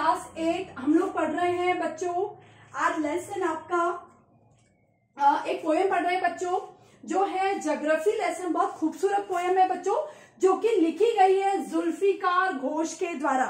Class 8 हम लोग पढ़ रहे हैं बच्चों। आज लेसन आपका एक पोएम पढ़ रहे हैं बच्चों, जो है ज्योग्राफी लेसन। बहुत खूबसूरत पोएम है बच्चों, जो कि लिखी गई है जुल्फिकार घोष के द्वारा।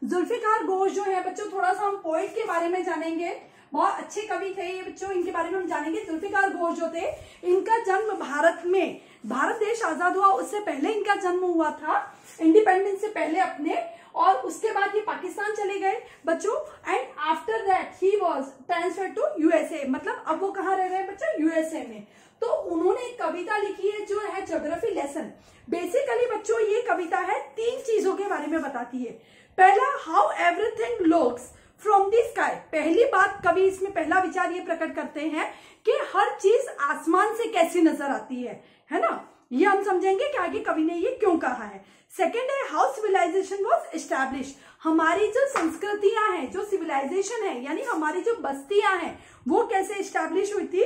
जुल्फिकार घोष जो है बच्चों, थोड़ा सा हम पोएट के बारे में जानेंगे। बहुत अच्छे कवि थे ये बच्चों, इनके बारे में हम जानेंगे। जुल्फिकार घोष जो थे, इनका जन्म भारत में, भारत देश आजाद हुआ उससे पहले इनका जन्म हुआ था, इंडिपेंडेंस से पहले अपने, और उसके बाद ये पाकिस्तान चले गए बच्चों। And after that he was transfer to USA, मतलब अब वो कहाँ रह रहे हैं बच्चों, यूएसए में। तो उन्होंने एक कविता लिखी है जो है ज्योग्राफी लेसन। बेसिकली बच्चों ये कविता है 3 चीजों के बारे में बताती है। पहला, how everything looks from the sky. पहली बात, कवि इसमें पहला विचार ये प्रकट करते हैं कि हर चीज आसमान से कैसी नजर आती है ना। ये हम समझेंगे कि आगे कवि ने ये क्यों कहा है। सेकेंड है, हाउ सिविलाइजेशन वाज एस्टैब्लिश। हमारी जो संस्कृतियां हैं, जो सिविलाइजेशन है, यानी हमारी जो बस्तियां हैं, वो कैसे एस्टैब्लिश हुई थी।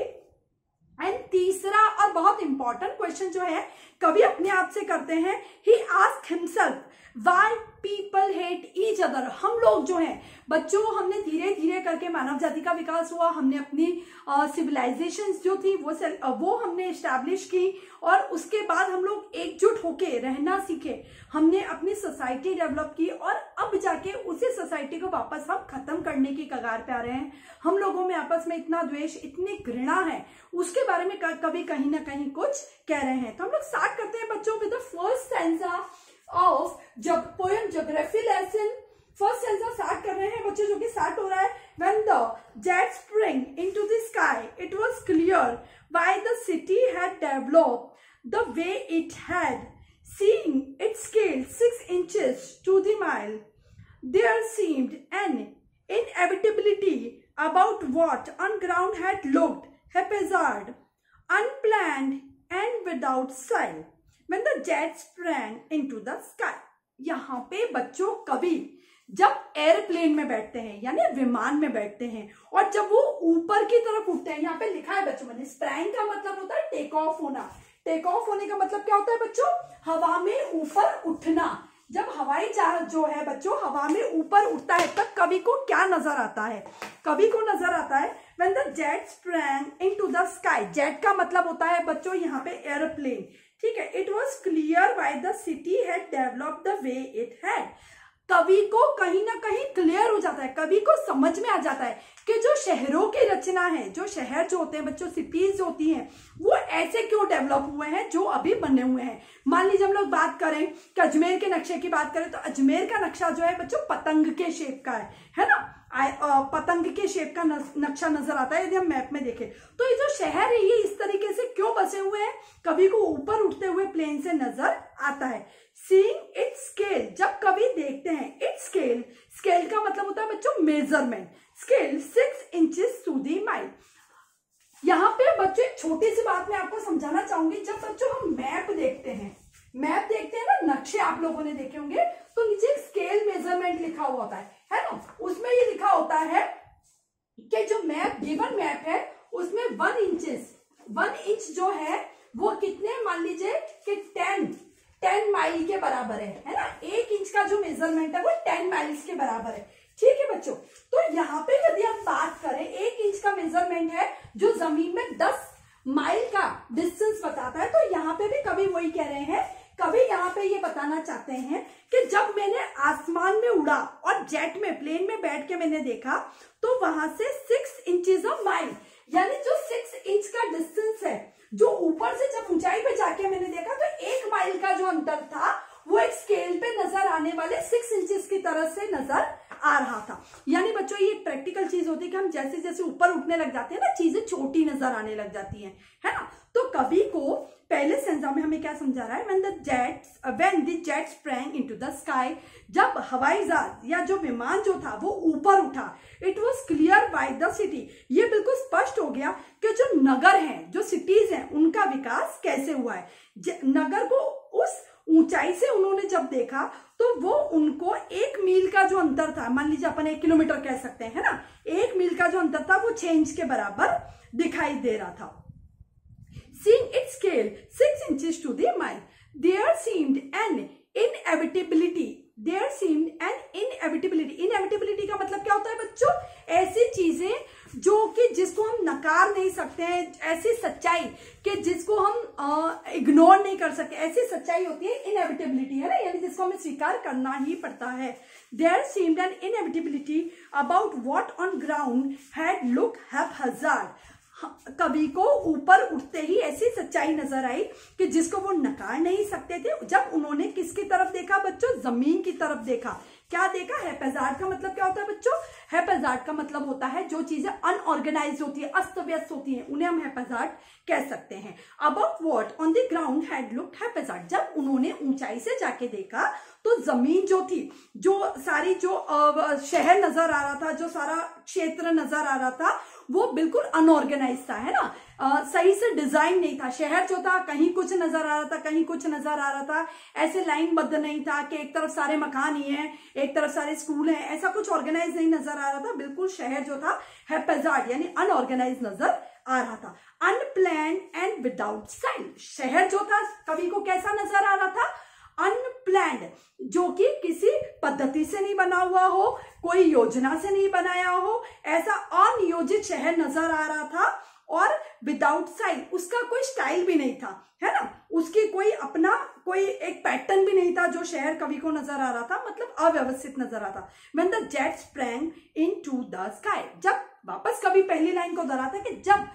एंड तीसरा और बहुत इंपॉर्टेंट क्वेश्चन जो है कवि अपने आप से करते हैं, he asked himself why people hate each other. हम लोग जो हैं बच्चों, हमने धीरे धीरे करके मानव जाति का विकास हुआ, हमने अपनी सिविलाइजेशंस जो थी वो हमने एस्टैब्लिश की, और उसके बाद हम लोग एकजुट होके रहना सीखे, हमने अपनी सोसाइटी डेवलप की, और अब जाके उसी सोसाइटी को वापस हम खत्म करने की कगार पे आ रहे हैं। हम लोगों में आपस में इतना द्वेष, इतनी घृणा है, उसके बारे में कभी कहीं ना कहीं कुछ कह रहे हैं। तो हम लोग स्टार्ट करते हैं बच्चों with the first stanza of poem geography lesson. First stanza start कर रहे हैं बच्चों, जो कि स्टार्ट हो रहा है, when the jet spring into the sky it was clear why the city had developed the way it had, seeing its scale 6 inches to the mile, there seemed an inevitability about what on ground had looked haphazard, unplanned and without style, when the jet sprang into the sky. यहाँ पे बच्चों कवि जब airplane में बैठते हैं, यानी विमान में बैठते हैं, और जब वो ऊपर की तरफ उठते हैं, यहाँ पे लिखा है बच्चों मैंने, स्प्रैंग का मतलब होता है टेक ऑफ होना। टेक ऑफ होने का मतलब क्या होता है बच्चों, हवा में ऊपर उठना। जब हवाई जहाज जो है बच्चों हवा में ऊपर उठता है, तब कवि को क्या नजर आता है, कवि को नजर आता है when the jet sprang into the sky. Jet का मतलब होता है बच्चों यहाँ पे एयरप्लेन, ठीक है। It was clear why the city had developed the way it had. कवि को कहीं ना कहीं क्लियर हो जाता है, कवि को समझ में आ जाता है कि जो शहरों की रचना है, जो शहर जो होते हैं बच्चों, सिटीज होती हैं, वो ऐसे क्यों डेवलप हुए हैं जो अभी बने हुए हैं। मान लीजिए हम लोग बात करें कि अजमेर के नक्शे की बात करें, तो अजमेर का नक्शा जो है बच्चों पतंग के शेप का है ना। पतंग के शेप का नक्शा नजर आता है यदि हम मैप में देखें। तो ये जो शहर है ये इस तरीके से क्यों बसे हुए हैं, कवि को ऊपर उठते हुए प्लेन से नजर आता है। सीइंग इट्स स्केल, जब कवि देखते हैं इट्स स्केल, स्केल का मतलब होता है बच्चों measurement, scale 6 inches to the mile. यहाँ पे बच्चों एक छोटी सी बात मैं आपको समझाना चाहूंगी। जब बच्चों हम मैप देखते हैं ना, नक्शे आप लोगों ने देखे होंगे, तो नीचे स्केल मेजरमेंट लिखा हुआ होता है ना। उसमें ये लिखा होता है कि जो मैप, गिवन मैप है, उसमें 1 इंच जो है वो कितने, मान लीजिए कि 10 माइल के बराबर है ना। 1 इंच का जो मेजरमेंट है वो 10 माइल्स के बराबर है, ठीक है बच्चों। तो यहाँ पे यदि हम बात करें, 1 इंच का मेजरमेंट है जो जमीन में 10 माइल का डिस्टेंस बताता है। तो यहाँ पे भी कवि वही कह रहे हैं, कवि यहाँ पे ये बताना चाहते हैं कि जब मैंने आसमान में उड़ा और जेट में, प्लेन में बैठ के मैंने देखा, तो वहां से 6 इंचेस ऑफ माइल, यानी जो 6 इंच का डिस्टेंस है, जो ऊपर से जब ऊंचाई पे जाके मैंने देखा, तो 1 माइल का जो अंतर था वो एक स्केल पे नजर आने वाले 6 इंचेस की तरह से नजर आ रहा था। यानी बच्चों ये एक प्रैक्टिकल चीज होती है कि हम जैसे जैसे ऊपर उठने लग जाते हैं ना, चीजें छोटी नजर आने लग जाती हैं, है ना। तो कवि को पहले स्टैंजा में हमें क्या समझा रहा है, when the jet sprang into the sky, जब हवाई जहाज या जो विमान जो था वो ऊपर उठा, it was clear by the city, ये बिल्कुल स्पष्ट हो गया कि जो नगर हैं, जो सिटीज हैं, उनका विकास कैसे हुआ है। नगर को उस ऊंचाई से उन्होंने जब देखा, तो वो उनको 1 मील का जो अंतर था, मान लीजिए अपन 1 किलोमीटर कह सकते हैं, है ना, 1 मील का जो अंतर था वो 6 इंच के बराबर दिखाई दे रहा था। Seeing its scale 6 inches to the mile, there seemed an inevitability, inevitability का नकार नहीं सकते हैं, ऐसी सच्चाई कि जिसको हम इग्नोर नहीं कर सकते, ऐसी सच्चाई होती है इनएविटेबिलिटी, है ना, यानी जिसको हमें स्वीकार करना ही पड़ता है। There seemed an inevitability about what on ground had look haphazard. कवि को ऊपर उठते ही ऐसी सच्चाई नजर आई कि जिसको वो नकार नहीं सकते थे। जब उन्होंने किसकी तरफ देखा बच्चों? जमीन की तरफ देखा। क्या देखा? हैपहैज़ार्ड का मतलब क्या होता है बच्चों? हैपहैज़ार्ड का मतलब होता है जो चीजें अनऑर्गेनाइज होती है, अस्त व्यस्त होती है, उन्हें हम हैपहैज़ार्ड कह सकते हैं। About what on the ground had looked हैपहैज़ार्ड। जब उन्होंने ऊंचाई से जाके देखा तो जमीन जो थी, जो सारी जो शहर नजर आ रहा था, जो सारा क्षेत्र नजर आ रहा था, वो बिल्कुल अनऑर्गेनाइज था, है ना, सही से डिजाइन नहीं था। शहर जो था कहीं कुछ नजर आ रहा था, कहीं कुछ नजर आ रहा था, ऐसे लाइनबद्ध नहीं था कि एक तरफ सारे मकान ही हैं, एक तरफ सारे स्कूल हैं, ऐसा कुछ ऑर्गेनाइज नहीं नजर आ रहा था। बिल्कुल शहर जो था हैपहैज़ार्ड यानी अनऑर्गेनाइज नजर आ रहा था। Unplanned and without style. शहर जो था कवि को कैसा नजर आ रहा था? अनप्लैंड, जो कि किसी पद्धति से नहीं बना हुआ हो, कोई योजना से नहीं बनाया हो, ऐसा अनियोजित शहर नजर आ रहा था। और विदाउट स्टाइल, उसका कोई स्टाइल भी नहीं था, है ना, उसकी कोई अपना कोई एक पैटर्न भी नहीं था जो शहर कवि को नजर आ रहा था, मतलब अव्यवस्थित नजर आ रहा था। When the jet sprang into the sky, जब वापस कवि पहली लाइन को दोहराता है कि जब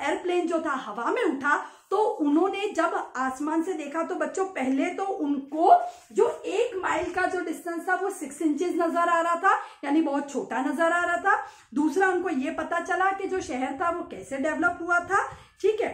एयरप्लेन जो था हवा में उठा तो उन्होंने जब आसमान से देखा तो बच्चों पहले तो उनको जो 1 माइल का जो डिस्टेंस था वो 6 इंचेस नजर आ रहा था, यानी बहुत छोटा नजर आ रहा था। दूसरा, उनको ये पता चला कि जो शहर था वो कैसे डेवलप हुआ था, ठीक है,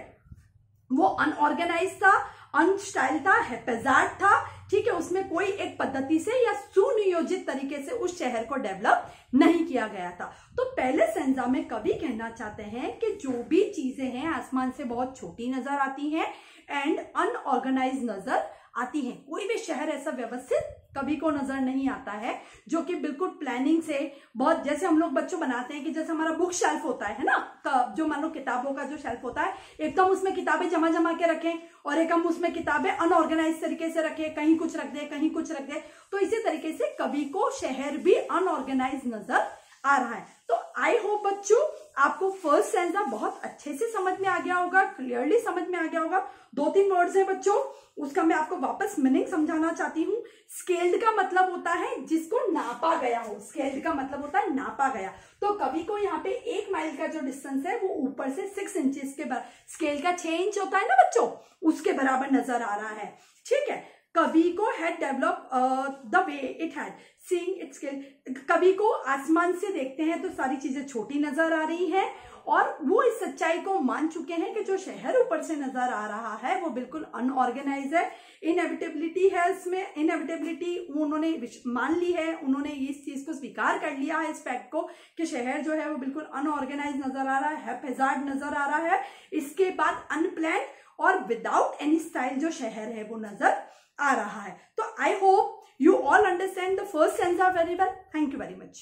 वो अनऑर्गेनाइज था, अनस्टाइल था, हैपहैज़ार्ड था, ठीक है, उसमें कोई एक पद्धति से या सुनियोजित तरीके से उस शहर को डेवलप नहीं किया गया था। तो पहले सेंजा में कवि कहना चाहते हैं कि जो भी चीजें हैं आसमान से बहुत छोटी नजर आती हैं एंड अनऑर्गेनाइज नजर आती हैं। कोई भी शहर ऐसा व्यवस्थित कवि को नजर नहीं आता है जो कि बिल्कुल प्लानिंग से, बहुत जैसे हम लोग बच्चों बनाते हैं कि जैसे हमारा बुक शेल्फ होता है ना, जो मान लो किताबों का जो शेल्फ होता है, एक तो हम उसमें किताबें जमा जमा के रखें और एक हम उसमें किताबें अनऑर्गेनाइज तरीके से रखें, कहीं कुछ रख दे कहीं कुछ रख दे। तो इसी तरीके से कवि को शहर भी अनऑर्गेनाइज नजर आ रहा है। तो आई होप बच्चों आपको फर्स्ट सेंजा बहुत अच्छे से समझ में आ गया होगा, क्लियरली समझ में आ गया होगा। 2-3 वर्ड्स हैं बच्चों, उसका मैं आपको वापस मीनिंग समझाना चाहती हूँ। स्केल्ड का मतलब होता है जिसको नापा गया हो, स्केल्ड का मतलब होता है नापा गया। तो कवि को यहाँ पे 1 माइल का जो डिस्टेंस है वो ऊपर से 6 इंचेस के बराबर, स्केल का 6 इंच होता है ना बच्चों, उसके बराबर नजर आ रहा है, ठीक है। कवि को had develop the way it had seeing it's scale. कवि को आसमान से देखते हैं तो सारी चीजें छोटी नजर आ रही हैं और वो इस सच्चाई को मान चुके हैं कि जो शहर ऊपर से नजर आ रहा है वो बिल्कुल अनऑर्गेनाइज है। इनएविटेबिलिटी है इसमें, इनएविटेबिलिटी उन्होंने मान ली है, उन्होंने इस चीज को स्वीकार कर लिया है, इस फैक्ट को कि शहर जो है वो बिल्कुल अनऑर्गेनाइज नजर आ रहा है, हैपहैज़ार्ड नजर आ रहा है। इसके बाद अनप्लान्ड और विदाउट एनी स्टाइल जो शहर है वो नजर आ रहा है। तो I hope you all understand the first stanza very well. Thank you very much.